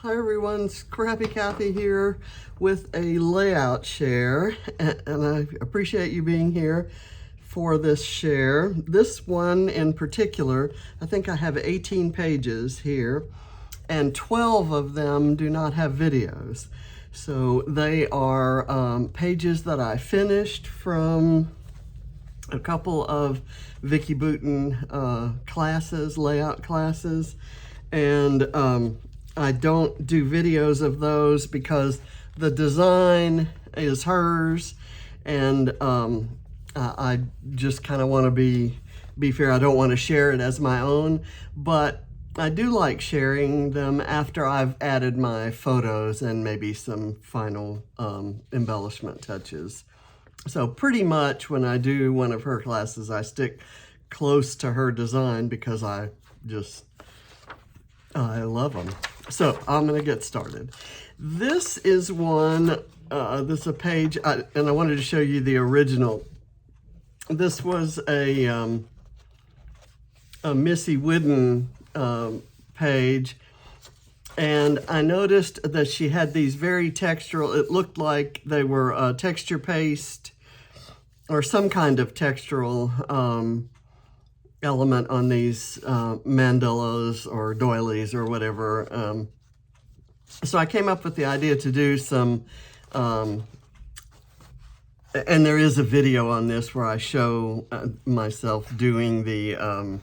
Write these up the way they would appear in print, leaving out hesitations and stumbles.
Hi everyone, Scrappy Kathy here with a layout share, and I appreciate you being here for this share. This one in particular, I think I have 18 pages here, and 12 of them do not have videos. So they are pages that I finished from a couple of Vicki classes, layout classes, and I don't do videos of those because the design is hers, and I just kind of want to be fair. I don't want to share it as my own, but I do like sharing them after I've added my photos and maybe some final embellishment touches. So pretty much when I do one of her classes, I stick close to her design because I love them. So I'm going to get started. This is one, this is a page, and I wanted to show you the original. This was a Missy Whidden page, and I noticed that she had these very textural, it looked like they were texture paste or some kind of textural element on these mandalas or doilies or whatever. So I came up with the idea to do some, and there is a video on this where I show myself doing the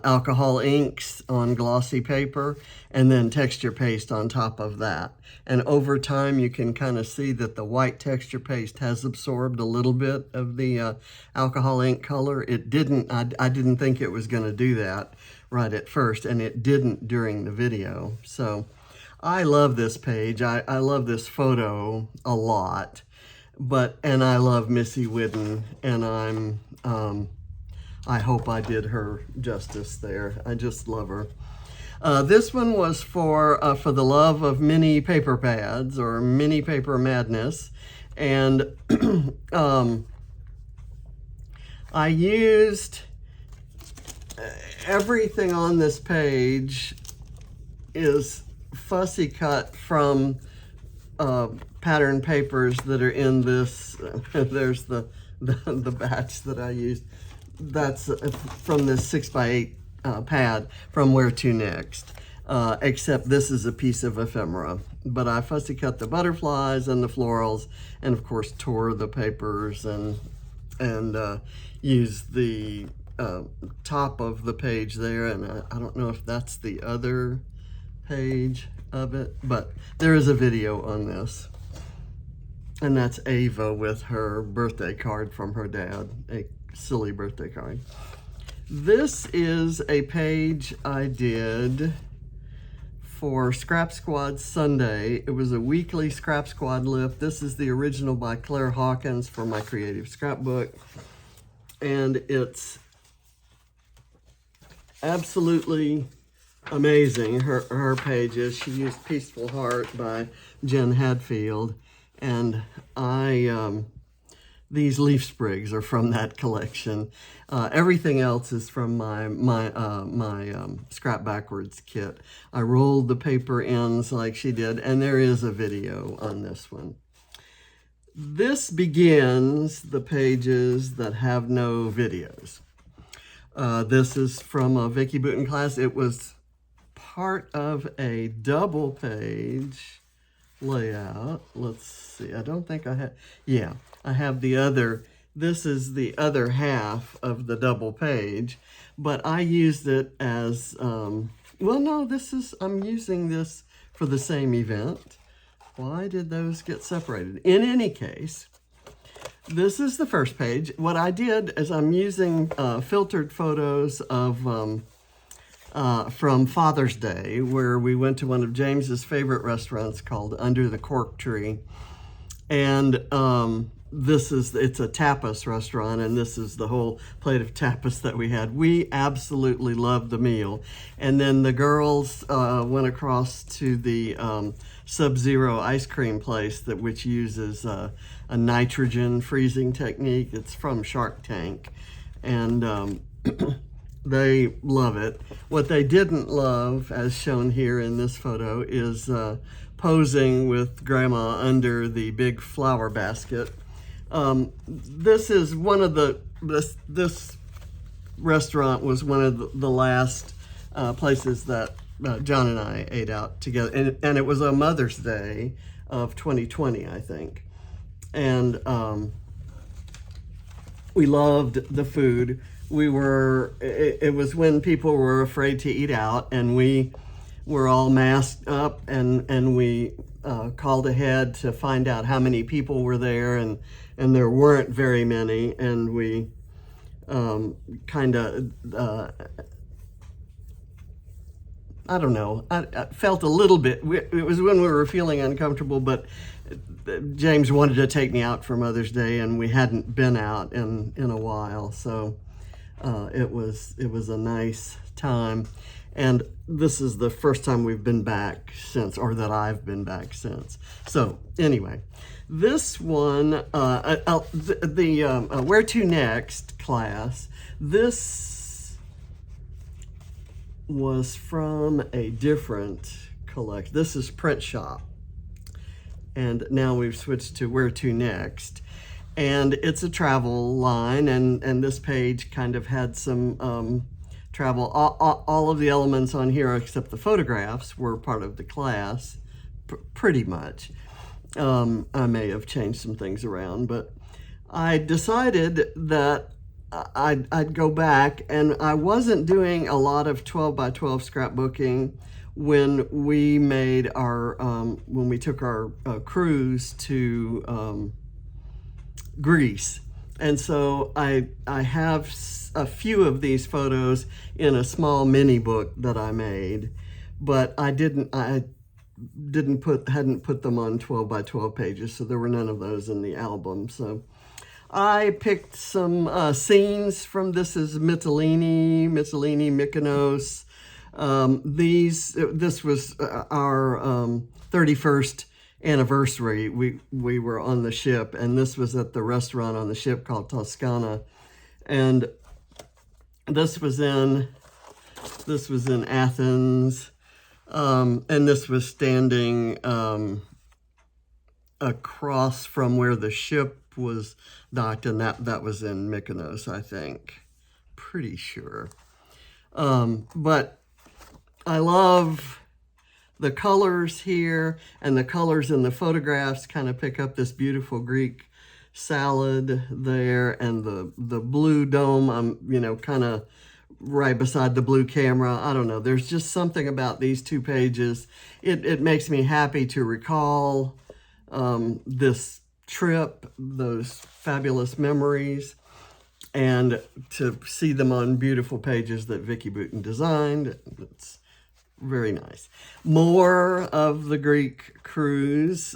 alcohol inks on glossy paper and then texture paste on top of that. And over time you can kind of see that the white texture paste has absorbed a little bit of the alcohol ink color. It didn't, I didn't think it was going to do that right at first, and it didn't during the video. So I love this page. I love this photo a lot, and I love Missy Whidden, and I hope I did her justice there. I just love her. This one was for the love of mini paper pads, or mini paper madness. And I used everything on this page is fussy cut from pattern papers that are in this. There's the batch that I used. That's from this 6x8 pad from Where To Next, except this is a piece of ephemera. But I fussy cut the butterflies and the florals, and of course tore the papers and used the top of the page there. And I don't know if that's the other page of it, but there is a video on this. And that's Ava with her birthday card from her dad, a silly birthday card. This is a page I did for Scrap Squad Sunday. It was a weekly Scrap Squad lift. This is the original by Claire Hawkins for my creative scrapbook. And it's absolutely amazing, her pages. She used Peaceful Heart by Jen Hadfield. And these leaf sprigs are from that collection. Everything else is from my Scrap Backwards kit. I rolled the paper ends like she did, and there is a video on this one. This begins the pages that have no videos. This is from a Vicki class. It was part of a double page layout. Let's see, I don't think I have, yeah, I have the other, this is the other half of the double page, but I used it as, well, no, I'm using this for the same event. Why did those get separated? In any case, this is the first page. What I did is I'm using filtered photos of from Father's Day, where we went to one of James's favorite restaurants called Under the Cork Tree. And it's a tapas restaurant, and this is the whole plate of tapas that we had. We absolutely loved the meal. And then the girls went across to the Sub-Zero ice cream place, which uses a nitrogen freezing technique. It's from Shark Tank. And They love it. What they didn't love, as shown here in this photo, is posing with Grandma under the big flower basket. This is one of this restaurant was one of the last places that John and I ate out together. And it was on Mother's Day of 2020, I think. And we loved the food. It was when people were afraid to eat out, and we were all masked up, and we called ahead to find out how many people were there, and there weren't very many, and we kind of, I don't know, I felt a little bit, it was when we were feeling uncomfortable, but James wanted to take me out for Mother's Day, and we hadn't been out in a while, so it was a nice time. And this is the first time we've been back since, or that I've been back since. So anyway, this one, the Where to Next class, this was from a different collection. This is Print Shop. And now we've switched to Where to Next. And it's a travel line, and this page kind of had some travel. All of the elements on here, except the photographs, were part of the class, pretty much. I may have changed some things around, but I decided that I'd go back, and I wasn't doing a lot of 12 by 12 scrapbooking when we made our, when we took our cruise to Greece. And so I have a few of these photos in a small mini book that I made, but I hadn't put them on 12 by 12 pages, so there were none of those in the album. So I picked some scenes from This is Mytilene, Mykonos. This was our 31st anniversary. We were on the ship, and this was at the restaurant on the ship called Toscana, and this was in Athens, and this was standing across from where the ship was docked, and that was in Mykonos, I think, pretty sure. But I love the colors here, and the colors in the photographs kind of pick up this beautiful Greek salad there, and the blue dome, kind of right beside the blue camera. I don't know. There's just something about these two pages. It makes me happy to recall this trip, those fabulous memories, and to see them on beautiful pages that Vicki Boutin designed. It's very nice. More of the Greek cruise.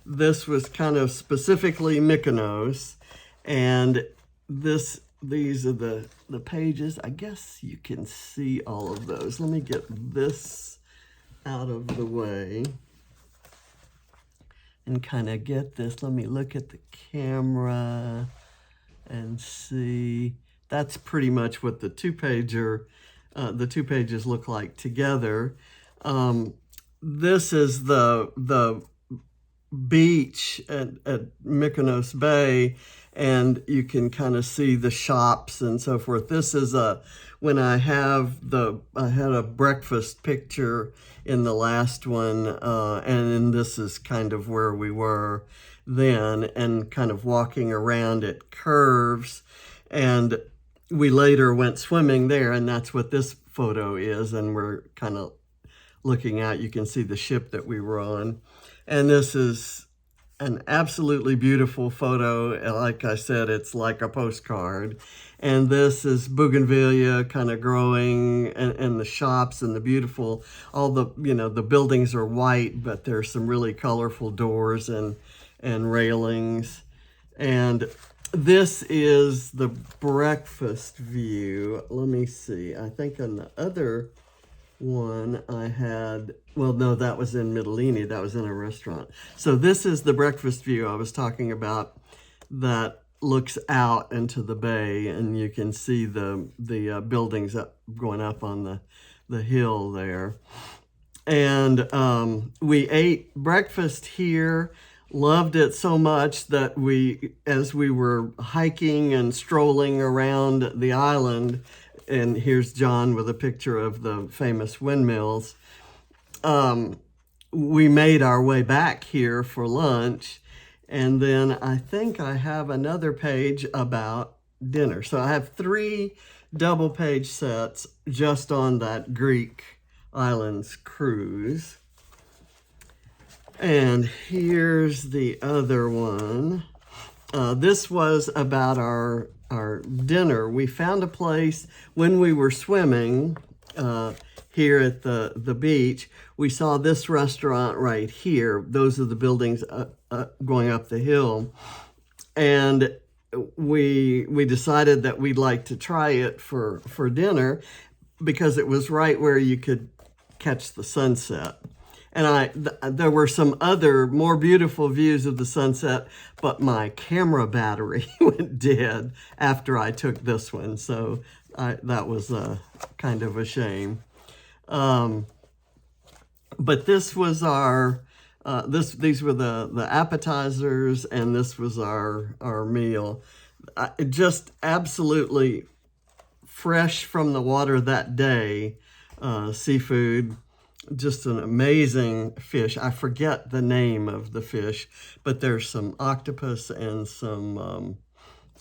This was kind of specifically Mykonos, and these are the pages. I guess you can see all of those. Let me get this out of the way and kind of get this. Let me look at the camera and see. That's pretty much what the two pages look like together. This is the beach at Mykonos Bay, and you can kind of see the shops and so forth. This is when I had a breakfast picture in the last one, and this is kind of where we were then, and kind of walking around at curves. And we later went swimming there, and that's what this photo is, and we're kind of looking out. You can see the ship that we were on. And this is an absolutely beautiful photo. Like I said, it's like a postcard. And this is bougainvillea kind of growing, and the shops and the beautiful, all the, the buildings are white, but there's some really colorful doors and railings. And this is the breakfast view. Let me see. I think on the other one I had, well, no, that was in Mytilene. That was in a restaurant. So this is the breakfast view I was talking about that looks out into the bay, and you can see the buildings going up on the hill there. And we ate breakfast here, loved it so much that as we were hiking and strolling around the island, and here's John with a picture of the famous windmills, we made our way back here for lunch. And then I think I have another page about dinner. So I have 3 double page sets just on that Greek islands cruise. And here's the other one. This was about our dinner. We found a place when we were swimming here at the beach. We saw this restaurant right here. Those are the buildings going up the hill. And we decided that we'd like to try it for dinner because it was right where you could catch the sunset. And there were some other more beautiful views of the sunset, but my camera battery went dead after I took this one. So that was kind of a shame. But this was our, these were the appetizers, and this was our meal. Just absolutely fresh from the water that day, seafood. Just an amazing fish. I forget the name of the fish, but there's some octopus and some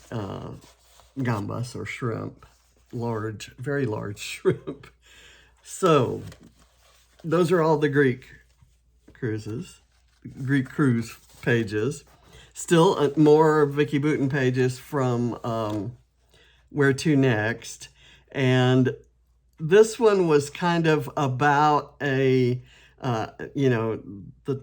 gambas or shrimp, very large shrimp. So those are all the Greek cruise pages. Still more Vicki Boutin pages from Where to Next. And this one was kind of about the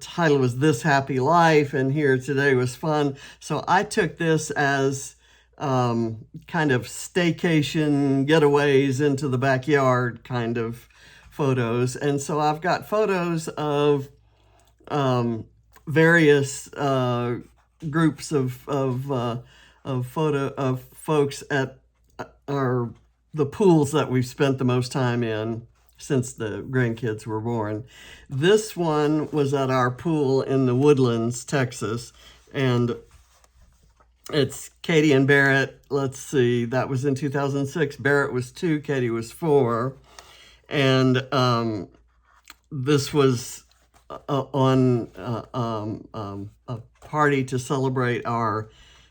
title was This Happy Life, and Here Today Was Fun. So I took this as kind of staycation getaways into the backyard kind of photos. And so I've got photos of various groups of folks at the pools that we've spent the most time in since the grandkids were born. This one was at our pool in the Woodlands, Texas, and it's Katie and Barrett. Let's see, that was in 2006. Barrett was 2, Katie was 4, and this was on a party to celebrate our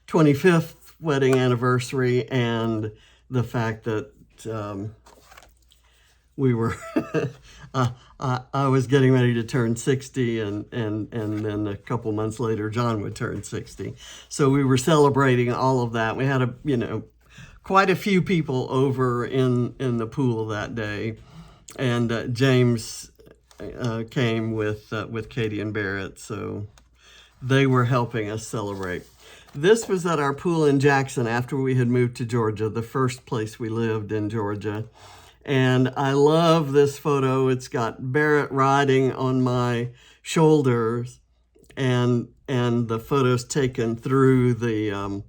25th wedding anniversary, and the fact that we were, I was getting ready to turn 60, and then a couple months later, John would turn 60. So we were celebrating all of that. We had quite a few people over in the pool that day, and James came with Katie and Barrett, so they were helping us celebrate. This was at our pool in Jackson after we had moved to Georgia, the first place we lived in Georgia. And I love this photo. It's got Barrett riding on my shoulders, and the photo's taken through the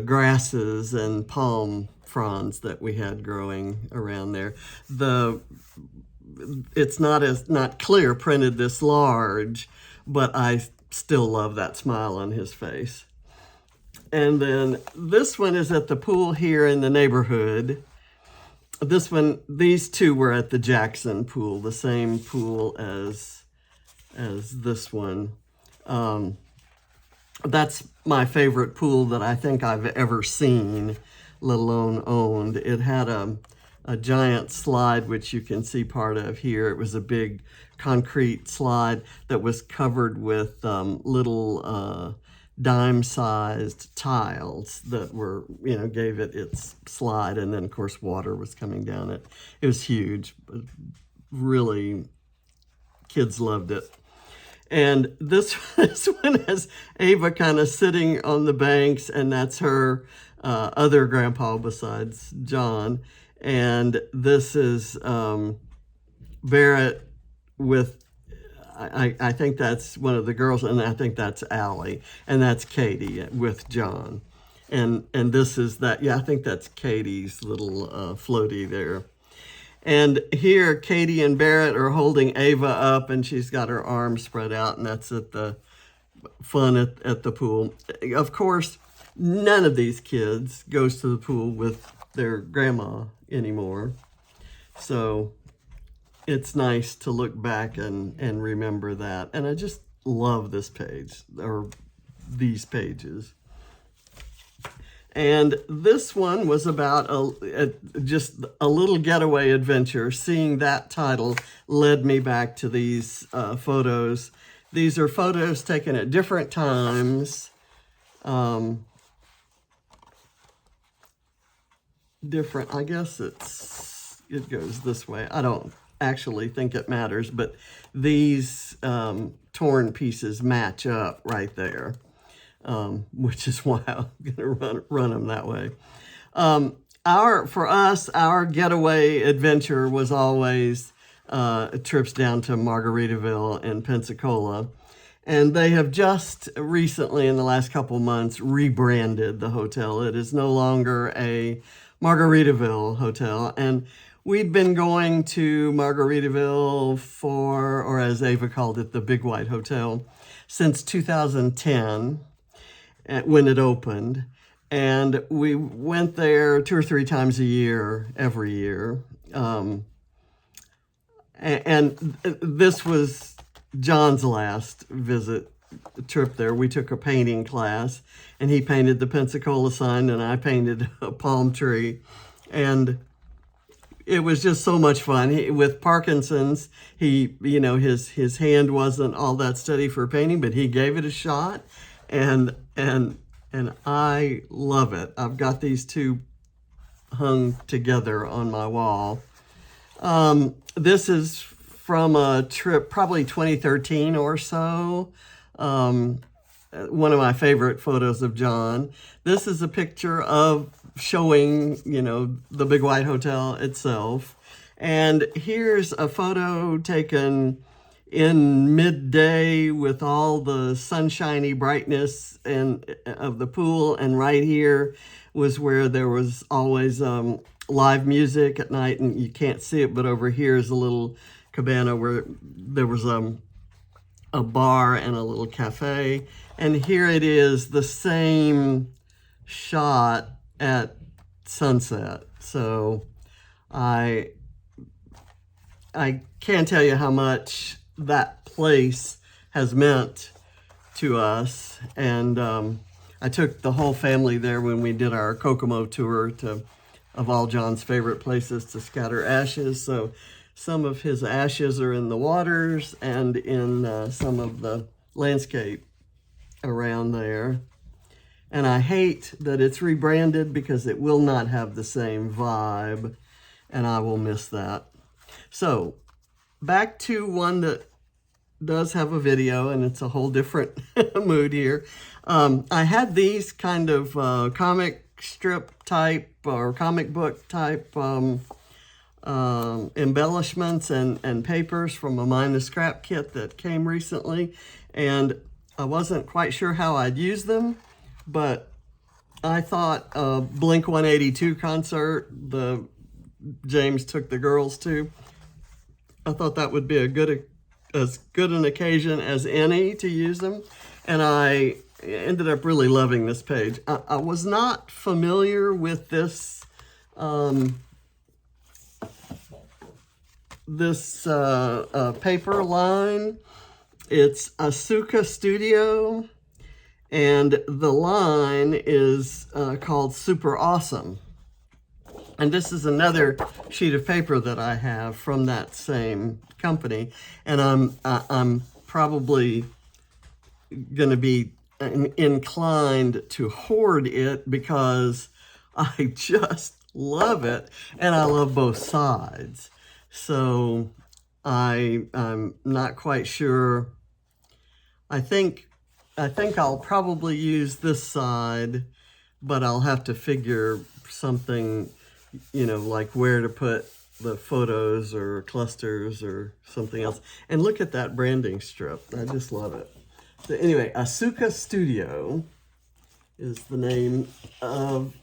grasses and palm fronds that we had growing around there. It's not clear printed this large, but I still love that smile on his face. And then this one is at the pool here in the neighborhood. These two were at the Jackson pool, the same pool as this one. That's my favorite pool that I think I've ever seen, let alone owned. It had a giant slide, which you can see part of here. It was a big concrete slide that was covered with little dime-sized tiles that were, gave it its slide, and then of course water was coming down it. It was huge, really, kids loved it. And this one has Ava kind of sitting on the banks, and that's her other grandpa besides John. And this is Barrett with, I think that's one of the girls, and I think that's Allie, and that's Katie with John. And this is that, yeah, I think that's Katie's little floaty there. And here, Katie and Barrett are holding Ava up, and she's got her arms spread out, and that's at the fun at the pool. Of course, none of these kids goes to the pool with their grandma anymore. So it's nice to look back and remember that. And I just love this page, or these pages. And this one was about just a little getaway adventure. Seeing that title led me back to these photos. These are photos taken at different times. I guess it goes this way. I don't actually think it matters, but these torn pieces match up right there. Which is why I'm going to run them that way. For us, our getaway adventure was always trips down to Margaritaville and Pensacola. And they have just recently, in the last couple months, rebranded the hotel. It is no longer a Margaritaville hotel. And we'd been going to Margaritaville or as Ava called it, the Big White Hotel, since 2010. When it opened, and we went there 2 or 3 times a year, every year. And this was John's last trip there. We took a painting class, and he painted the Pensacola sign, and I painted a palm tree. And it was just so much fun. With Parkinson's, his hand wasn't all that steady for painting, but he gave it a shot. And I love it. I've got these two hung together on my wall. This is from a trip, probably 2013 or so. One of my favorite photos of John. This is a picture of showing, the Big White Hotel itself. And here's a photo taken in midday with all the sunshiny brightness of the pool. And right here was where there was always live music at night, and you can't see it, but over here is a little cabana where there was a bar and a little cafe. And here it is, the same shot at sunset. So I can't tell you how much that place has meant to us. And I took the whole family there when we did our Kokomo tour of all John's favorite places to scatter ashes. So some of his ashes are in the waters and in some of the landscape around there. And I hate that it's rebranded because it will not have the same vibe, and I will miss that. So back to one that does have a video, and it's a whole different mood here. I had these kind of comic strip type or comic book type embellishments and papers from a Mine the Scrap kit that came recently, and I wasn't quite sure how I'd use them, but I thought Blink 182 concert, James took the girls to, I thought that would be as good an occasion as any to use them, and I ended up really loving this page. I was not familiar with this paper line. It's Asuka Studio, and the line is called Super Awesome. And this is another sheet of paper that I have from that same company, and I'm probably going to be inclined to hoard it because I just love it, and I love both sides. So I'm not quite sure. I think I'll probably use this side, but I'll have to figure something, like where to put the photos or clusters or something else. And look at that branding strip. I just love it. So anyway, Asuka Studio. is the name of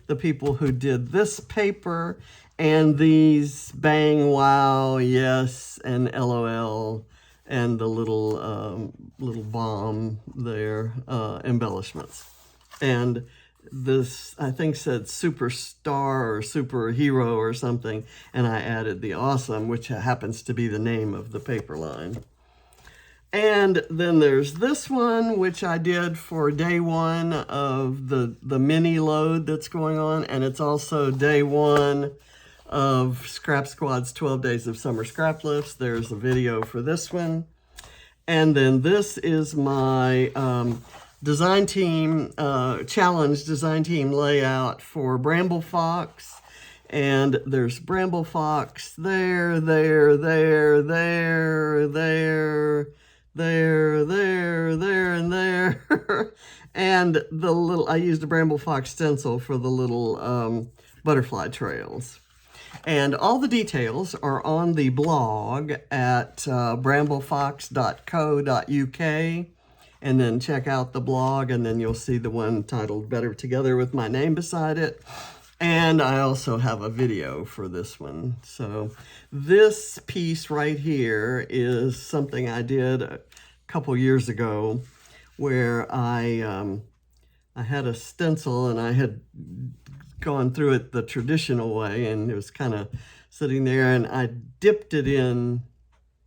the people who did this paper, and these bang, wow, yes, and LOL, and the little little bomb there, embellishments. And this, I think, said superstar or superhero or something, and I added the awesome, which happens to be the name of the paper line. And then there's this one, which I did for day one of the mini load that's going on. And it's also day one of Scrap Squad's 12 Days of Summer Scrap Lifts. There's a video for this one. And then this is my design team, challenge design team layout for Bramble Fox. And there's Bramble Fox there, and there. And the little, I used a Bramble Fox stencil for the little butterfly trails. And all the details are on the blog at bramblefox.co.uk. And then check out the blog, and then you'll see the one titled Better Together with my name beside it. And I also have a video for this one. So this piece right here is something I did a couple years ago, where I had a stencil and I had gone through it the traditional way, and it was kind of sitting there, and I dipped it in.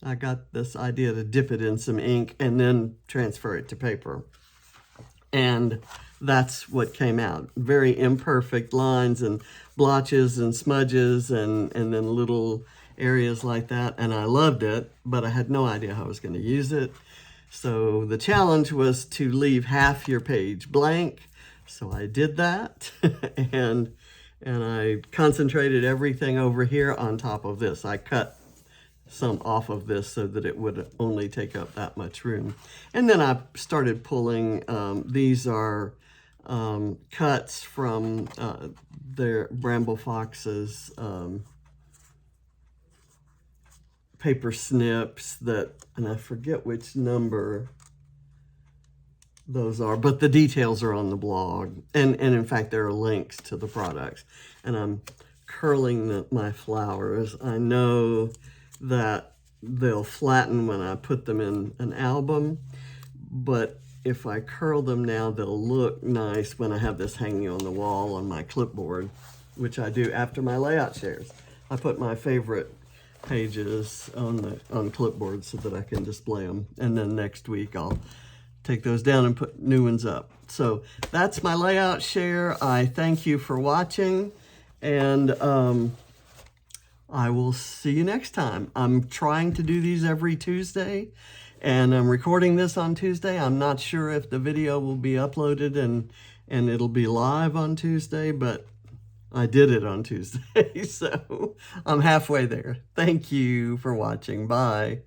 I got this idea to dip it in some ink and then transfer it to paper. And that's what came out. Very imperfect lines and blotches and smudges and then little areas like that. And I loved it, but I had no idea how I was going to use it. So the challenge was to leave half your page blank. So I did that. and I concentrated everything over here on top of this. I cut some off of this so that it would only take up that much room. And then I started pulling, these are cuts from their Bramble Fox's paper snips that, and I forget which number those are, but the details are on the blog. And in fact, there are links to the products. And I'm curling my flowers. I know that they'll flatten when I put them in an album, but if I curl them now, they'll look nice when I have this hanging on the wall on my clipboard, which I do after my layout shares. I put my favorite pages on clipboard so that I can display them, and then next week I'll take those down and put new ones up. So that's my layout share. I thank you for watching, and I will see you next time. I'm trying to do these every Tuesday, and I'm recording this on Tuesday. I'm not sure if the video will be uploaded and it'll be live on Tuesday, but I did it on Tuesday, so I'm halfway there. Thank you for watching. Bye.